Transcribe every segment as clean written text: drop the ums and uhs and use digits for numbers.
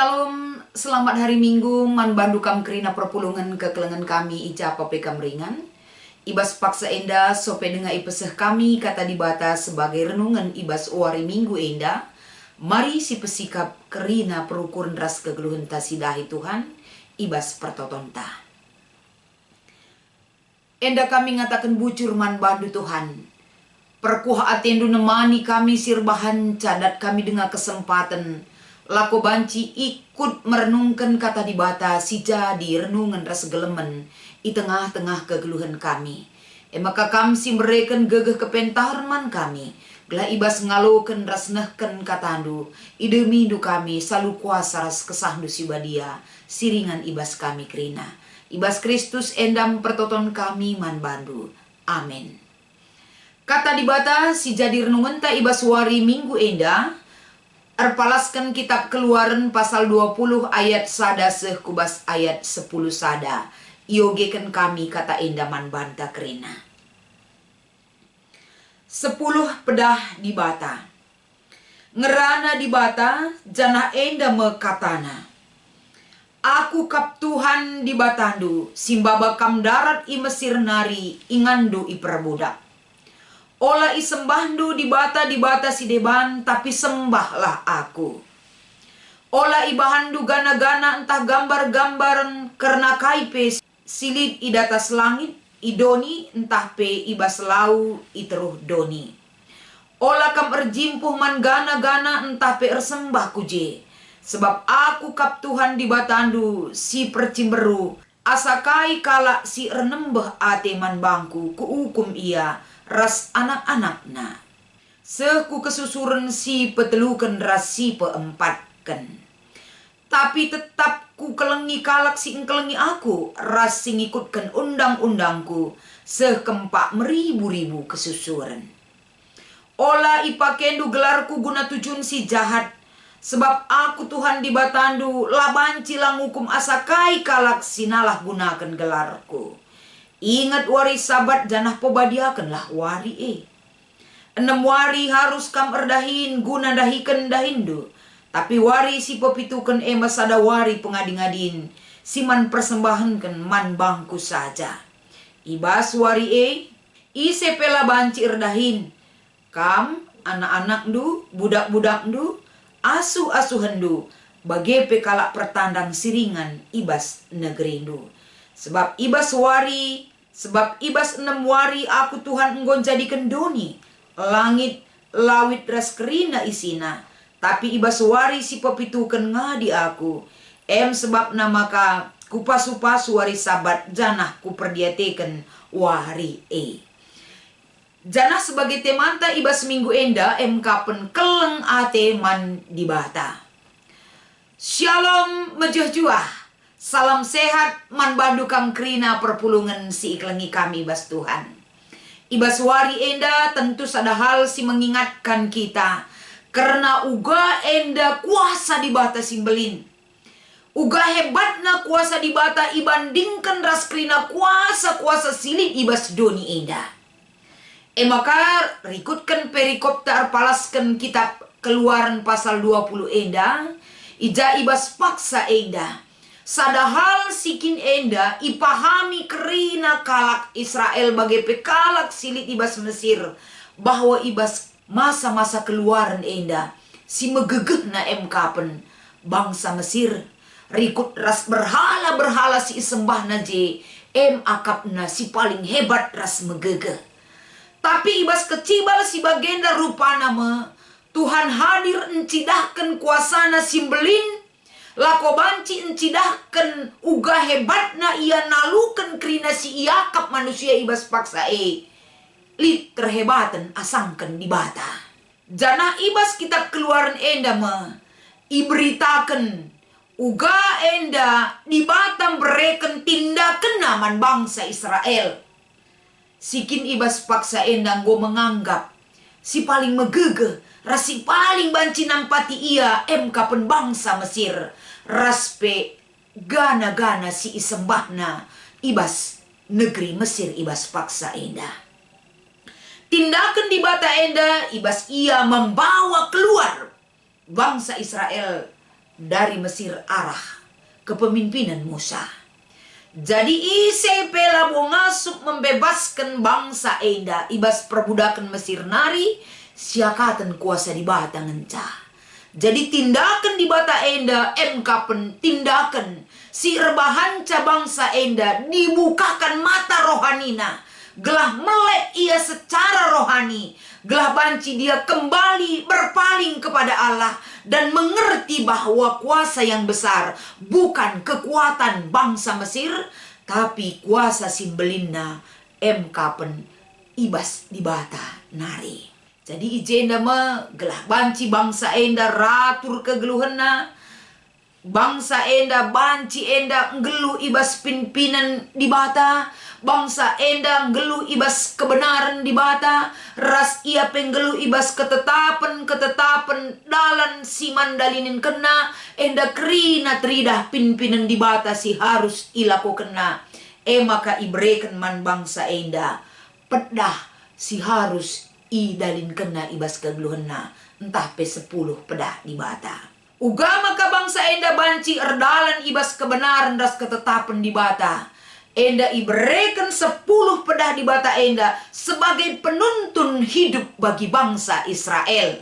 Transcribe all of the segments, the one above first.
Shalom, selamat hari Minggu, man bandu kam kerina perpulungan kekelengan kami ija pape kamringan. Ibas paksa enda sope denga ipeseh kami kata dibata sebagai renungan ibas wari Minggu enda. Mari si pesikap kerina perukuran ras kegeluhan tasidahi Tuhan, ibas pertotonta. Enda kami ngatakan bucur man bandu Tuhan. Perkuh atendu nemani kami sirbahan cadat kami dengan kesempatan. Lako banci ikut merenungkan kata dibata si jadi renungan ras gelemen di tengah-tengah kegeluhan kami. Maka kami si mereken gegeh kepentaran man kami. Gelah ibas ngaloken ras nehken katandu. Idemi du kami selalu kuasa ras kesahdu si badia. Siringan ibas kami kerina. Ibas Kristus endam pertoton kami man bandu. Amin. Kata dibata si jadi renungan ta ibas wari Minggu enda. Erpalaskan kitab Keluaran pasal 20 ayat sada seh kubas ayat 10 sada. Iogeken kami kata endaman banta kerina. 10 pedah dibata. Ngerana dibata jana enda mekatana. Aku kap Tuhan dibatandu simbabakam darat i Mesir nari ingandu i perbudak. Ola isembahdu dibata si deban tapi sembahlah aku. Ola ibahandu gana-gana entah gambar-gambaran karena kaipe silid idatas langit idoni entah pe ibas lau iteruh doni. Ola kam erjimpuh man gana-gana entah pe ersembah kuje. Sebab aku kap Tuhan dibatandu si percimberu asakai kalak si renembeh ate man bangku kuukum ia. Ras anak-anakna. Seku kesusuran si petelukan ras si peempatkan. Tapi tetap ku kelengi kalak si engkelengi aku. Ras si ngikutkan undang-undangku. Sekempak meribu-ribu kesusuran. Ola ipakendu gelarku guna tujuan si jahat. Sebab aku Tuhan dibatandu. Labanci langukum asakai kalak sinalah gunakan gelarku. Ingat wari sabat janah pobadiakanlah wari 6 wari harus kam erdahin guna dahikan dahindu. Tapi wari si pepitukan masada wari pengading-adin. Siman persembahankan man bangku saja. Ibas wari ise pela banci erdahin. Kam anak-anak du, budak-budak du, asuh-asuhan du. Bagepe kalak pertandang siringan ibas negeri du. Sebab ibas 6 wari aku Tuhan enggon jadikan doni. Langit lawit ras kerina isina. Tapi ibas wari si pepitukan ngadi aku. Sebab namaka kupasu-pasu wari sabat janah kuperdiateken wari Janah sebagai temanta ibas minggu enda kapen keleng ate man dibata. Shalom mejah-juah. Salam sehat man bandu kam kerina perpulungan si iklengi kami ibas Tuhan. Ibas wari enda tentu sada hal si mengingatkan kita. Karena uga enda kuasa dibata simbelin. Uga hebatna kuasa dibata ibandingkan ras kerina kuasa silid ibas doni enda. Maka rikutkan perikop terpalaskan kitab Keluaran pasal 20 enda. Ija ibas paksa enda. Sadahal sikin enda ipahami kerina kalak Israel bagai pekalak silit ibas Mesir. Bahwa ibas masa-masa keluaran enda si megegeh na kapen bangsa Mesir. Rikut ras berhala-berhala si isembah na je akapna si paling hebat ras megegeh. Tapi ibas kecibal si bagenda rupa nama Tuhan hadir encidahkan kuasana simbelin. Lako banci encidahkan uga hebatna ia nalukan kerina si iakap manusia ibas paksa lit terhebatan asangkan dibata. Janah ibas kitab Keluaran enda iberitakan uga enda dibata bereken tindakan naman bangsa Israel. Sikin ibas paksa enda go menganggap si paling megegeh rasi paling banci nampati ia kapen bangsa Mesir. Raspe gana-gana si isembahna ibas negeri Mesir ibas paksa enda. Tindakan dibata enda ibas ia membawa keluar bangsa Israel dari Mesir arah kepemimpinan Musa. Jadi ise pela ngasup membebaskan bangsa enda ibas perbudakan Mesir nari siakatan kuasa di bata ngencah. Jadi tindakan di bata enda emkapen tindakan si rebahanca bangsa enda dibukakan mata rohanina. Gelah melek ia secara rohani. Gelah banci dia kembali berpaling kepada Allah dan mengerti bahwa kuasa yang besar bukan kekuatan bangsa Mesir, tapi kuasa Simbelina emkapen ibas di bata nari. Jadi ijenda gelah banci bangsa enda ratur kegeluhena. Bangsa enda banci enda nggeluh ibas pimpinan di bata. Bangsa enda nggeluh ibas kebenaran di bata. Ras ia penggeluh ibas ketetapan dalan si mandalinin kena. Enda krina tridah pimpinan di bata si harus ilaku kena. Maka ibreken man bangsa enda pedah si harus idalin kena ibas kegeluhena. Entah pe 10 pedah di bata. Uga maka bangsa enda banci erdalan ibas kebenaran ras ketetapan di bata. Enda ibereken 10 pedah di bata enda sebagai penuntun hidup bagi bangsa Israel.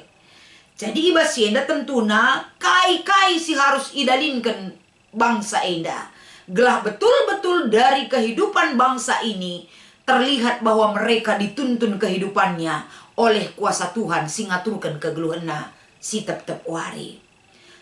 Jadi ibas enda tentuna kai-kai si harus idalinkan bangsa enda. Gelah betul-betul dari kehidupan bangsa ini terlihat bahwa mereka dituntun kehidupannya oleh kuasa Tuhan sing ngaturkan kegeluhena si tep-tep wari.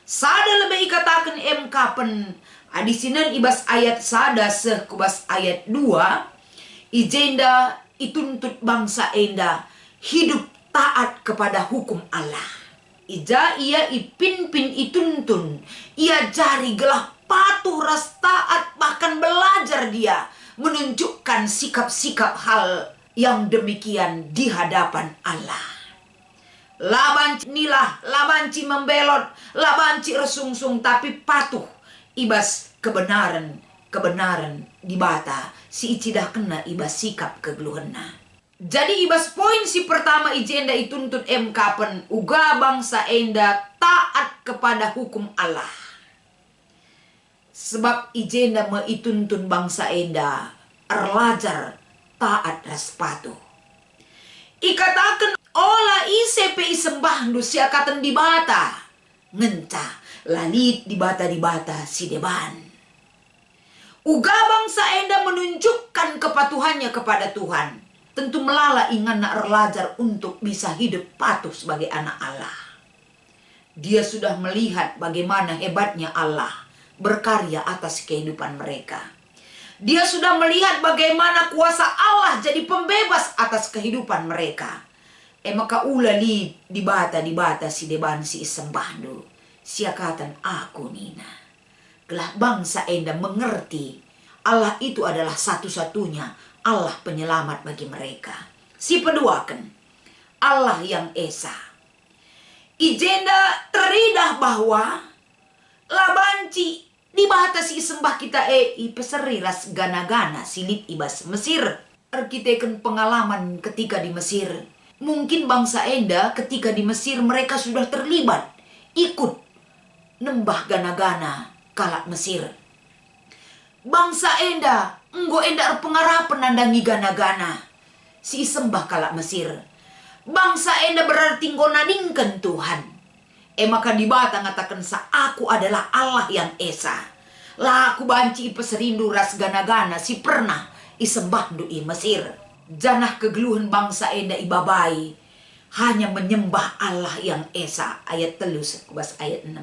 Sada lebih ikatakan emkapen adisinan ibas ayat sada sekubas ayat 2 ijenda ituntut bangsa enda hidup taat kepada hukum Allah. Ija ia ipinpin ituntun ia jari gelah patuh ras taat bahkan belajar dia menunjukkan sikap-sikap hal yang demikian di hadapan Allah. Labanci nilah, labanci membelot, labanci resungsung tapi patuh ibas kebenaran di bata si icidah kena ibas sikap kegeluhena. Jadi ibas poin si pertama ijenda ituntut emkapen uga bangsa enda taat kepada hukum Allah. Sebab ijenda meituntun bangsa enda erlajar taat ras patuh. Ikatakan ola isepe isembah ndu siakatan di bata ngencah lalit di bata si deban. Uga bangsa enda menunjukkan kepatuhannya kepada Tuhan. Tentu melala ingan nak erlajar untuk bisa hidup patuh sebagai anak Allah. Dia sudah melihat bagaimana hebatnya Allah berkarya atas kehidupan mereka. Dia sudah melihat bagaimana kuasa Allah jadi pembebas atas kehidupan mereka. Maka ulali di bata si deban si isembahdu. Siakatan aku nina. Gelah bangsa enda mengerti Allah itu adalah satu-satunya Allah penyelamat bagi mereka. Si peduakan Allah yang esa. Ijenda teridah bahwa labanci di bata si sembah kita peseri ras gana-gana silit ibas Mesir. Arkiteken pengalaman ketika di Mesir. Mungkin bangsa enda ketika di Mesir mereka sudah terlibat ikut nembah gana-gana kalak Mesir. Bangsa enda enggo enda pengarapan nandangi gana-gana si sembah kalak Mesir. Bangsa enda berarti nggo nadingkan Tuhan. Maka di bata ngatakan sa aku adalah Allah yang esa. Lah aku banci peserindu ras gana-gana si pernah isembah i Mesir. Janah kegeluhan bangsa enda ibabai hanya menyembah Allah yang esa. Ayat 3 kubas ayat 6.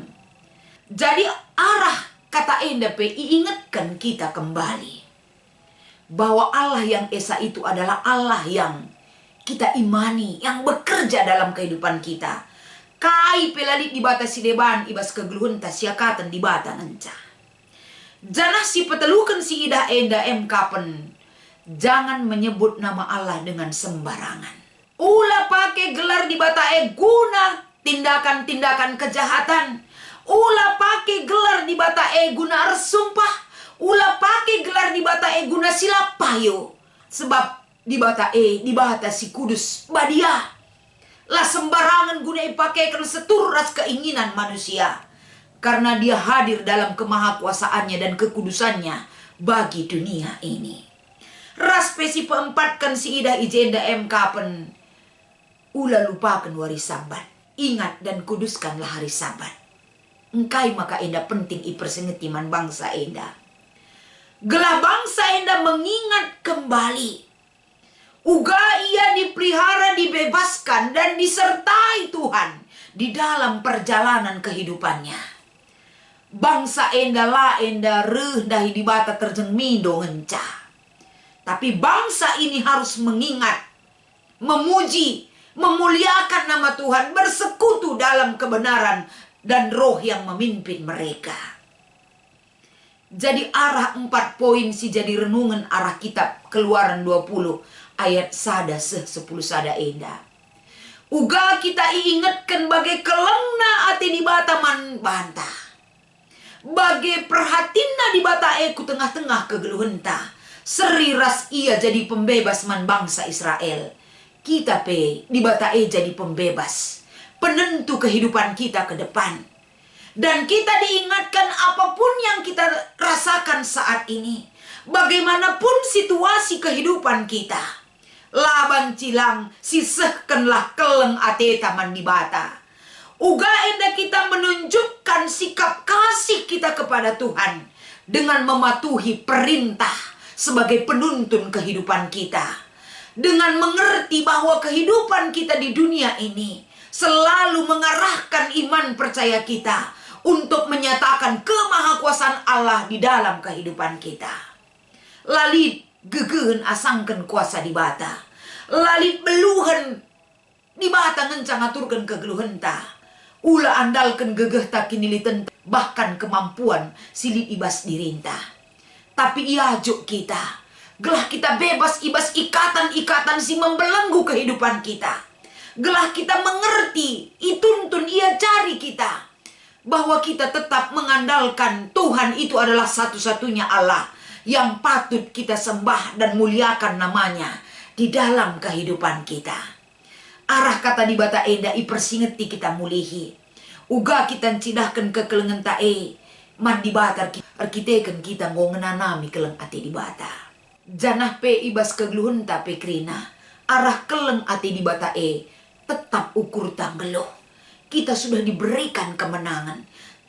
Jadi arah kata enda pe iingatkan kita kembali bahwa Allah yang esa itu adalah Allah yang kita imani, yang bekerja dalam kehidupan kita. Kai pelalit di bata si deban ibas kegeluhan tasiakatan di bata ngencah. Janah si petelukan si ida enda emkapen. Jangan menyebut nama Allah dengan sembarangan. Ulah pakai gelar di bata guna tindakan-tindakan kejahatan. Ulah pakai gelar di bata guna ersumpah. Ulah pakai gelar di bata guna silap payo. Sebab di bata si kudus badia. Lah sembarangan guna ipakaikan setur ras keinginan manusia. karena dia hadir dalam kemahakuasaannya dan kekudusannya bagi dunia ini. Ras pesi peempatkan si ida ijenda kapen ula lupakan wari sabat. Ingat dan kuduskanlah hari sabat. Engkai maka enda penting ipersengetiman bangsa enda. Gelah bangsa enda mengingat kembali. Uga ia dipelihara, dibebaskan, dan disertai Tuhan di dalam perjalanan kehidupannya. Bangsa enda la enda reh dahi di bata terjeng mindo ngenca. Tapi bangsa ini harus mengingat, memuji, memuliakan nama Tuhan, bersekutu dalam kebenaran dan roh yang memimpin mereka. Jadi arah 4 poin si jadi renungan arah kitab Keluaran 20 ayat 10 sada enda. Uga kita ingatkan bagai kelengna ati di bata man bantah. Bagai perhatina di bata ku tengah-tengah kegeluhenta. Seri ras ia jadi pembebas man bangsa Israel. Kita di bata jadi pembebas. Penentu kehidupan kita ke depan. Dan kita diingatkan apapun yang kita rasakan saat ini. Bagaimanapun situasi kehidupan kita. Laban cilang sisehkanlah keleng ate taman di bata. Uga enda kita menunjukkan sikap kasih kita kepada Tuhan. Dengan mematuhi perintah sebagai penuntun kehidupan kita. Dengan mengerti bahwa kehidupan kita di dunia ini selalu mengarahkan iman percaya kita untuk menyatakan kemahakuasaan Allah di dalam kehidupan kita. Lalit gegehen asangkan kuasa di bata. Lalit beluhan di bata ngencang aturkan kegeluhenta. Ula andalkan gegeh takiniliten bahkan kemampuan silit ibas dirinta. Tapi ia juk kita. Gelah kita bebas ibas ikatan-ikatan si membelenggu kehidupan kita. Gelah kita mengerti, ituntun ia cari kita. Bahwa kita tetap mengandalkan Tuhan itu adalah satu-satunya Allah yang patut kita sembah dan muliakan namanya di dalam kehidupan kita. Arah kata di bata enda ipersingeti kita mulihi. Uga kita cidahkan kekelengan tae. Man di bata arkiteken kita ngongenanami keleng ati di bata. Janah pe ibas kegeluhun pe krina. Arah keleng ati di bata tetap ukur tanggeluh. Kita sudah diberikan kemenangan.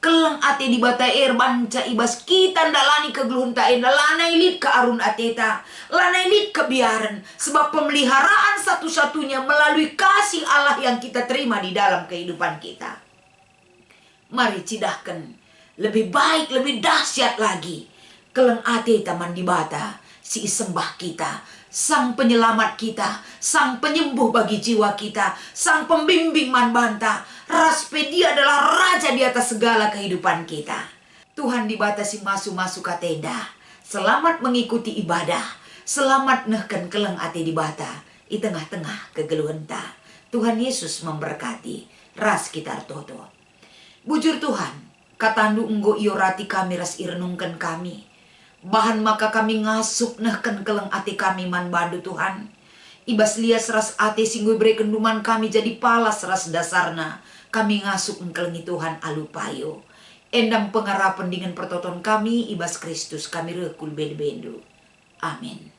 Keleng ate di bata banca ibas kita ndalani kegeluhun tae lanai lid ke arun ateta, lanai lid kebiaran, sebab pemeliharaan satu-satunya melalui kasih Allah yang kita terima di dalam kehidupan kita. Mari cidahkan lebih baik, lebih dahsyat lagi keleng ate taman di bata si sembah kita, sang penyelamat kita, sang penyembuh bagi jiwa kita, sang pembimbing man banta. Raspedi adalah raja di atas segala kehidupan kita. Tuhan dibatasi masuk-masuk ke tenda. Selamat mengikuti ibadah. Selamat nehken keleng ati di bata. Di tengah-tengah kegeluhenta. Tuhan Yesus memberkati. Ras kita toto. Bujur Tuhan. Katandu enggo iorati kami ras irenungkan kami. Bahan maka kami ngasup nehken keleng ati kami man badu Tuhan. Ibas lias ras ati singgu beri kenduman kami jadi palas ras dasarna. Kami ngasup engkelengi Tuhan alupayo. Endang pengarapan dengan pertoton kami ibas Kristus kami rekul bendu. Amin.